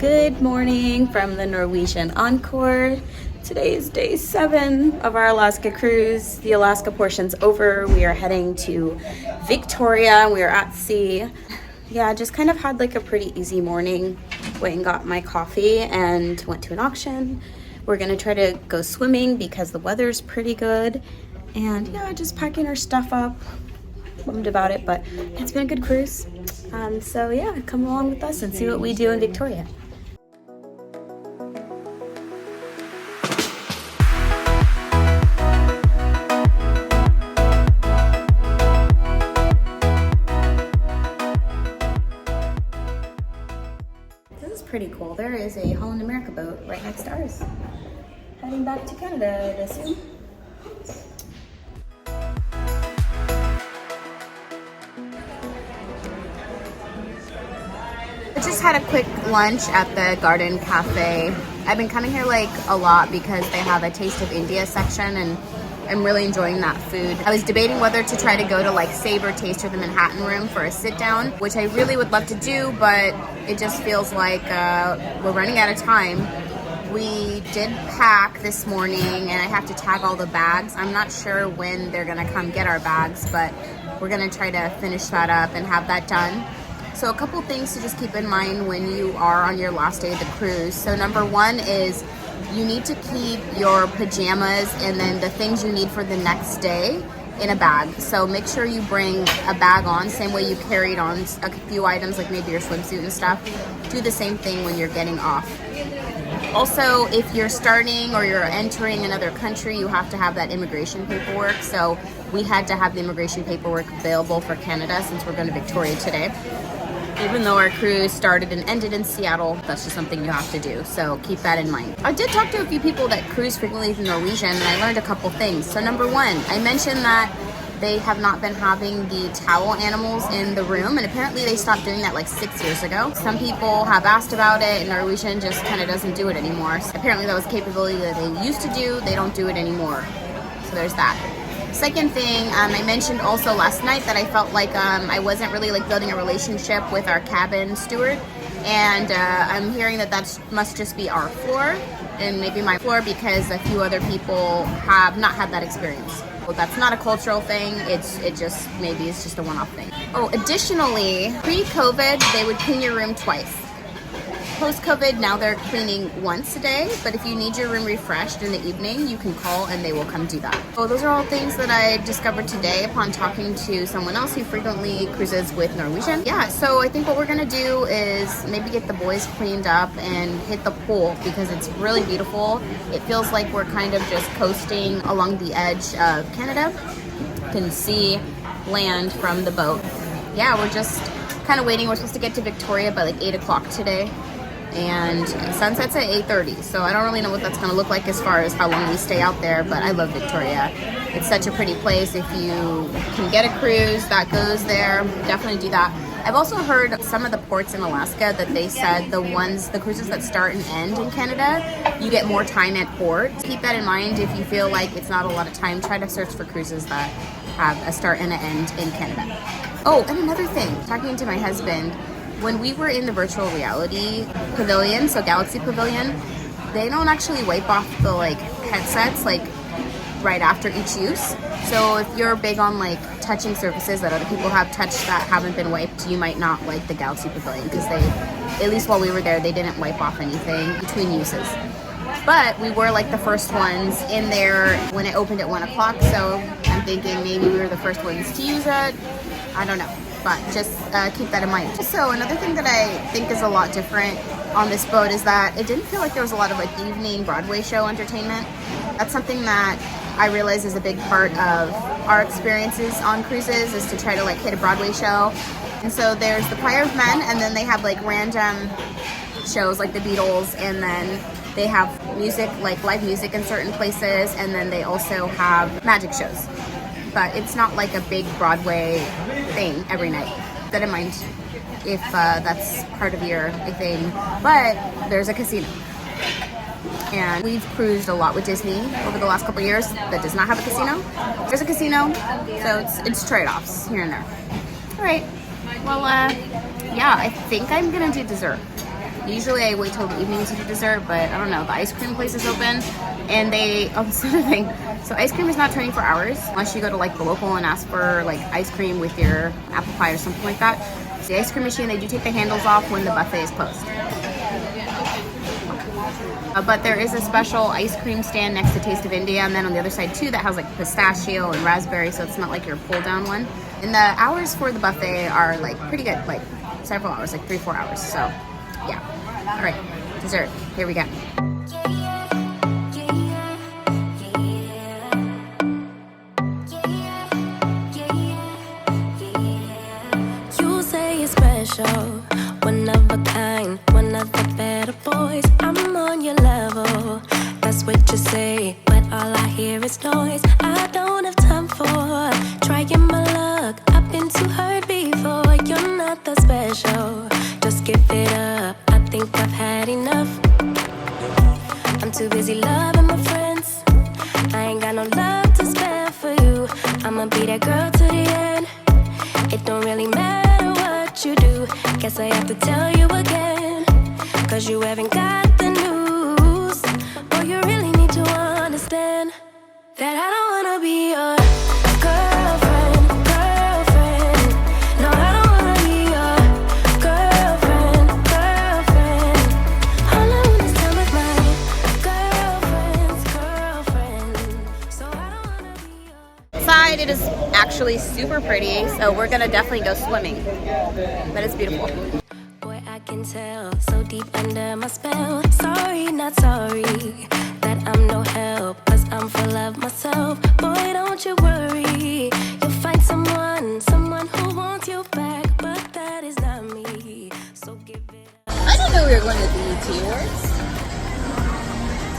Good morning from the Norwegian Encore. Today is day 7 of our Alaska cruise. The Alaska portion's over. We are heading to Victoria. We are at sea. Yeah, just kind of had like a pretty easy morning. Went and got my coffee and went to an auction. We're gonna try to go swimming because the weather's pretty good. And yeah, just packing our stuff up. Bummed about it, but it's been a good cruise. So yeah, come along with us and see what we do in Victoria. This is pretty cool. There is a Holland America boat right next to ours. Heading back to Canada, I'd assume. I just had a quick lunch at the Garden Cafe. I've been coming here like a lot because they have a Taste of India section and I'm really enjoying that food. I was debating whether to try to go to like Savor Taste or the Manhattan Room for a sit down, which I really would love to do, but it just feels like we're running out of time. We did pack this morning and I have to tag all the bags. I'm not sure when they're gonna come get our bags, but we're gonna try to finish that up and have that done. So a couple things to just keep in mind when you are on your last day of the cruise. So number one is you need to keep your pajamas and then the things you need for the next day in a bag. So make sure you bring a bag on, same way you carried on a few items like maybe your swimsuit and stuff. Do the same thing when you're getting off. Also, if you're starting or you're entering another country, you have to have that immigration paperwork. So we had to have the immigration paperwork available for Canada since we're going to Victoria today. Even though our cruise started and ended in Seattle, that's just something you have to do. So keep that in mind. I did talk to a few people that cruise frequently from Norwegian and I learned a couple things. So number one, I mentioned that they have not been having the towel animals in the room, and apparently they stopped doing that like 6 years ago. Some people have asked about it and Norwegian just kind of doesn't do it anymore. So apparently that was a capability that they used to do. They don't do it anymore. So there's that. Second thing, I mentioned also last night that I felt like I wasn't really like building a relationship with our cabin steward, and I'm hearing that must just be our floor and maybe my floor because a few other people have not had that experience. Well, that's not a cultural thing. It's just a one-off thing. Oh, additionally, pre-COVID they would clean your room twice. Post-COVID, now they're cleaning once a day, but if you need your room refreshed in the evening, you can call and they will come do that. So those are all things that I discovered today upon talking to someone else who frequently cruises with Norwegian. Yeah, so I think what we're gonna do is maybe get the boys cleaned up and hit the pool because it's really beautiful. It feels like we're kind of just coasting along the edge of Canada. You can see land from the boat. Yeah, we're just kind of waiting. We're supposed to get to Victoria by like 8 o'clock today. And sunset's at 8:30, so I don't really know what that's going to look like as far as how long we stay out there, but I love Victoria. It's such a pretty place. If you can get a cruise that goes there, definitely do that. I've also heard some of the ports in Alaska that they said the cruises that start and end in Canada, you get more time at port. Keep that in mind. If you feel like it's not a lot of time, try to search for cruises that have a start and an end in Canada. Oh, and another thing, talking to my husband, when we were in the virtual reality pavilion, so Galaxy Pavilion, they don't actually wipe off the like headsets like right after each use. So if you're big on like touching surfaces that other people have touched that haven't been wiped, you might not like the Galaxy Pavilion because they, at least while we were there, they didn't wipe off anything between uses. But we were like the first ones in there when it opened at 1 o'clock, so I'm thinking maybe we were the first ones to use it. I don't know. But just keep that in mind. So another thing that I think is a lot different on this boat is that it didn't feel like there was a lot of like evening Broadway show entertainment. That's something that I realize is a big part of our experiences on cruises, is to try to like hit a Broadway show. And so there's the Choir of Men, and then they have like random shows like the Beatles, and then they have music, like live music in certain places, and then they also have magic shows. But it's not like a big Broadway thing every night. Keep that in mind if that's part of your thing. But there's a casino. And we've cruised a lot with Disney over the last couple of years that does not have a casino. There's a casino, so it's trade-offs here and there. All right, well, yeah, I think I'm gonna do dessert. Usually I wait till the evening to do dessert, but I don't know, the ice cream place is open, and oh, this is the thing. So ice cream is not 24 hours unless you go to like the local and ask for like ice cream with your apple pie or something like that. The ice cream machine, they do take the handles off when the buffet is closed. But there is a special ice cream stand next to Taste of India, and then on the other side too that has like pistachio and raspberry, so it's not like your pull down one. And the hours for the buffet are like pretty good, like several hours, like 3-4 hours. So yeah. All right, dessert, here we go. You say it's special, one of a kind, one of the better boys. I'm on your level, that's what you say, but all I hear is noise. I don't have time for trying my luck. I've been too hurt before. You're not that special, just give it up. I think I've had enough. I'm too busy loving my friends. I ain't got no love to spare for you. I'ma be that girl to the end. It don't really matter what you do. Guess I have to tell you again, 'cause you haven't got the news. Boy, you really need to understand that I don't wanna be your girlfriend. No, I don't wanna be your girlfriend. All I want is time with my girlfriend. So I don't wanna be your... Outside, it is actually super pretty, so we're gonna definitely go swimming. But it's beautiful. Boy, I can tell, so deep under my spell. Sorry, not sorry, that I'm no help, 'cause I'm full of myself. Boy, don't you worry, you'll find someone who wants you back, but that is not me, so give it up. I didn't know we were going to BET Awards.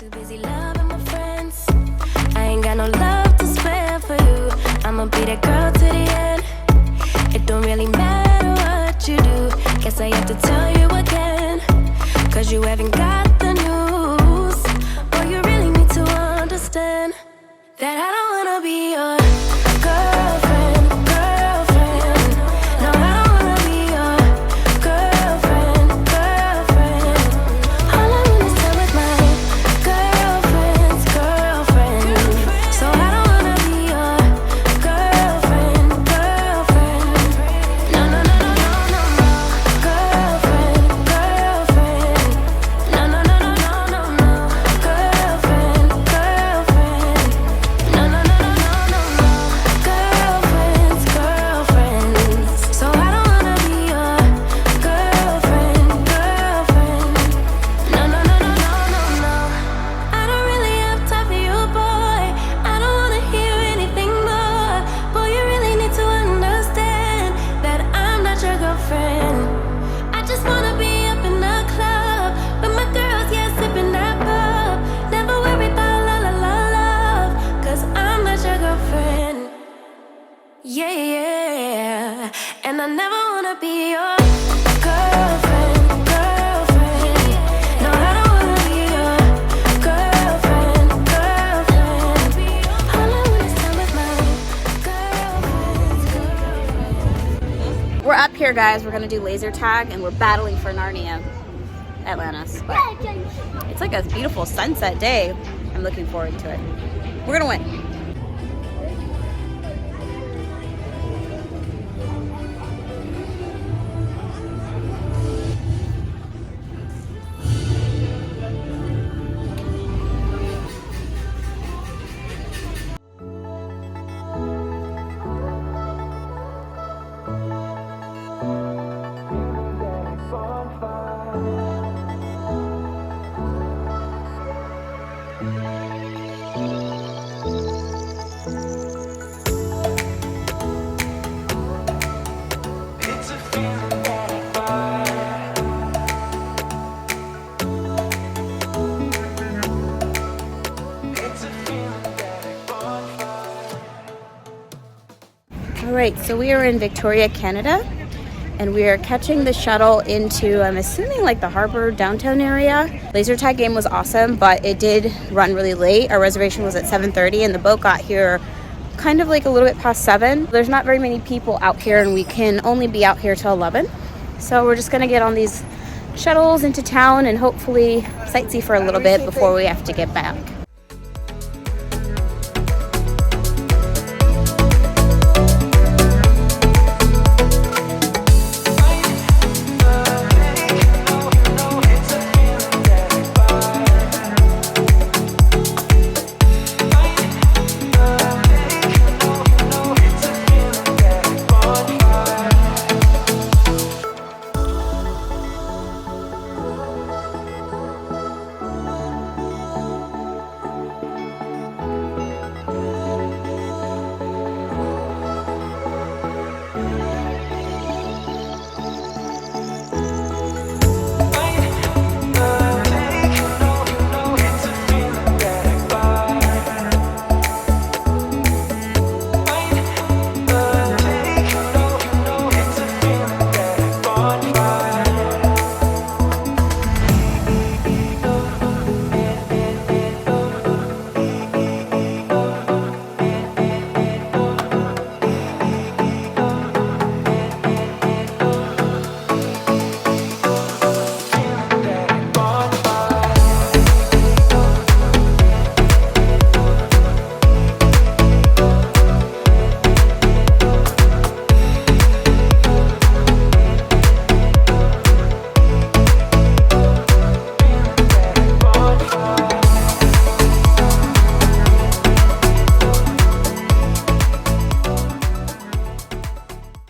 Too busy loving my friends, I ain't got no love to spare for you. I'ma be that girl to the end. It don't really matter what you do. Guess I have to tell you again, 'cause you haven't got the news. Boy, you really need to understand that I don't wanna be your girlfriend. No, I don't wanna be your girlfriend. All I want is time with my girlfriend. So I don't wanna be your girlfriend. No, no, no, no, no, no, no. Girlfriend. No, no, no, no, no, no, no. Girlfriend. No, no, no, no, no, no, no. Girlfriends. So I don't wanna be your girlfriend. No, no, no, no, no, no, no. I don't really have time for you, boy. I don't wanna hear anything more. Boy, you really need to understand that I'm not your girlfriend. I just wanna be up in the club with my girls, yeah, sipping that pub. Never worry about la la la love, 'cause I'm not your girlfriend. Yeah, yeah. And I never wanna be your girlfriend. No, I don't wanna be your girlfriend. All I want is time with my girlfriend. We're up here, guys. We're gonna do laser tag, and we're battling for Narnia, Atlantis. But it's like a beautiful sunset day. I'm looking forward to it. We're gonna win. All right, so we are in Victoria, Canada, and we are catching the shuttle into, I'm assuming, like the harbor downtown area. Laser tag game was awesome, but it did run really late. Our reservation was at 7:30, and the boat got here kind of like a little bit past 7. There's not very many people out here, and we can only be out here till 11. So we're just gonna get on these shuttles into town and hopefully sightsee for a little bit before we have to get back.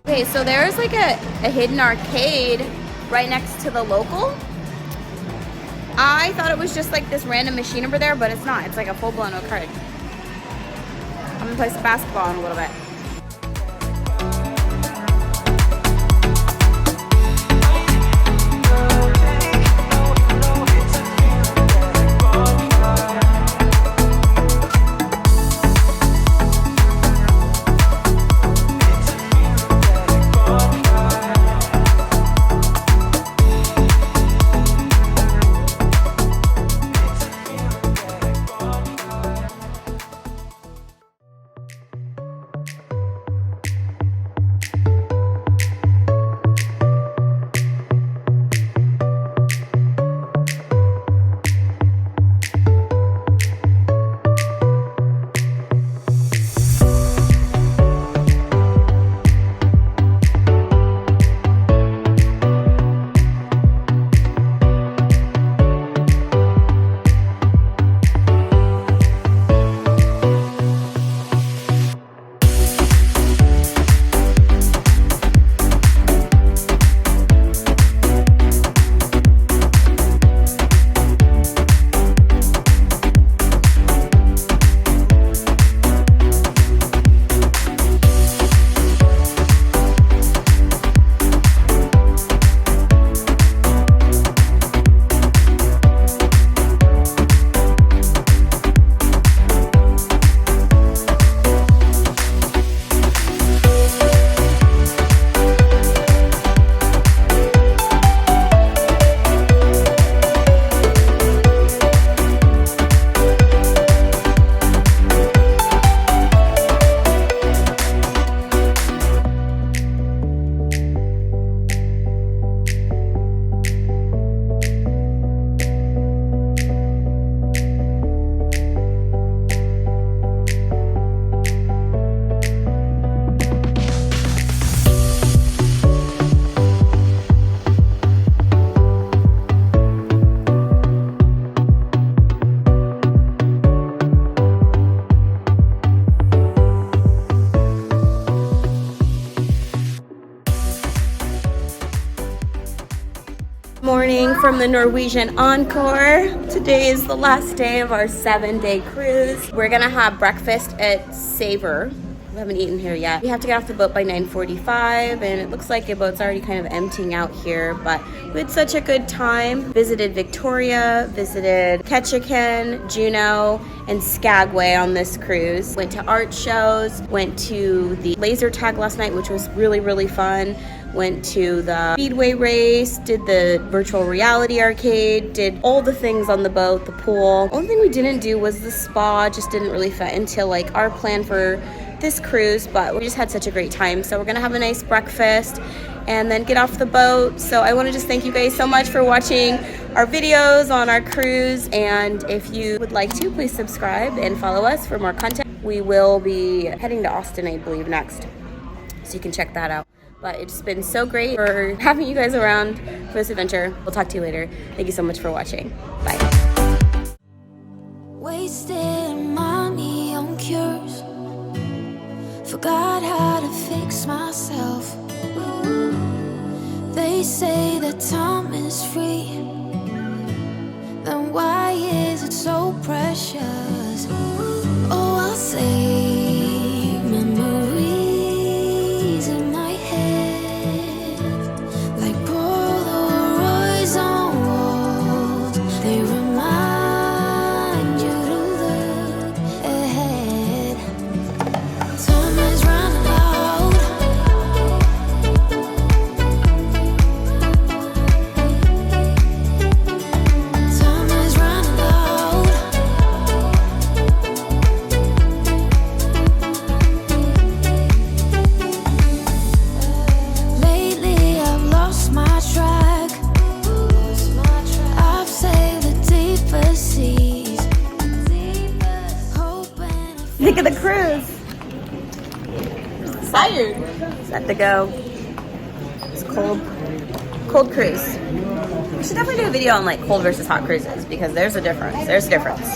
Okay, so there's like a hidden arcade right next to the local. I thought it was just like this random machine over there, but it's not. It's like a full-blown arcade. I'm gonna play some basketball in a little bit. Morning from the Norwegian Encore. Today is the last day of our 7-day cruise. We're gonna have breakfast at Savor. We haven't eaten here yet. We have to get off the boat by 9:45, and it looks like the boat's already kind of emptying out here, but we had such a good time. Visited Victoria, visited Ketchikan, Juneau, and Skagway on this cruise. Went to art shows, went to the laser tag last night, which was really, really fun. Went to the speedway race, did the virtual reality arcade, did all the things on the boat, the pool. Only thing we didn't do was the spa, just didn't really fit into like our plan for this cruise, but we just had such a great time. So we're gonna have a nice breakfast and then get off the boat. So I want to just thank you guys so much for watching our videos on our cruise, and if you would like to, please subscribe and follow us for more content. We will be heading to Austin, I believe, next, so you can check that out. But it's been so great for having you guys around for this adventure. We'll talk to you later. Thank you so much for watching. Bye. Wasted money on cures. Forgot how to fix myself. They say that time is free. Then why is it so precious? Oh, I'll save memories in my head, like Polaroids on walls. They remind you to look ahead. Time is running out. Time is running out. Lately I've lost my track. I've sailed the deepest seas. Hoping Think of the cruise. Tired. Set to go. It's cold cruise. We should definitely do a video on like cold versus hot cruises, because there's a difference. There's a difference.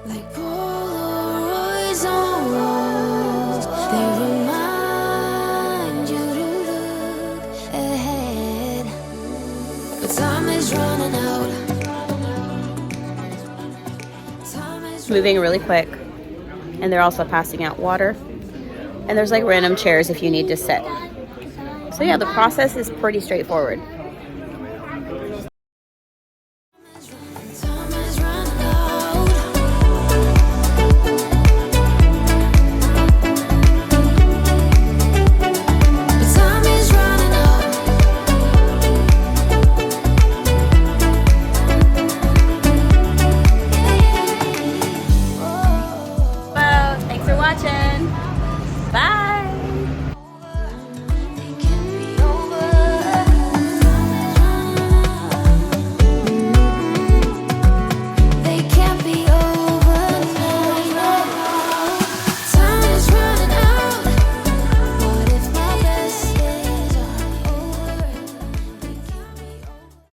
like Polaroids on walls. They remind you to look ahead. But time is running out. Time is Moving really quick, and they're also passing out water, and there's like random chairs if you need to sit. So yeah, the process is pretty straightforward.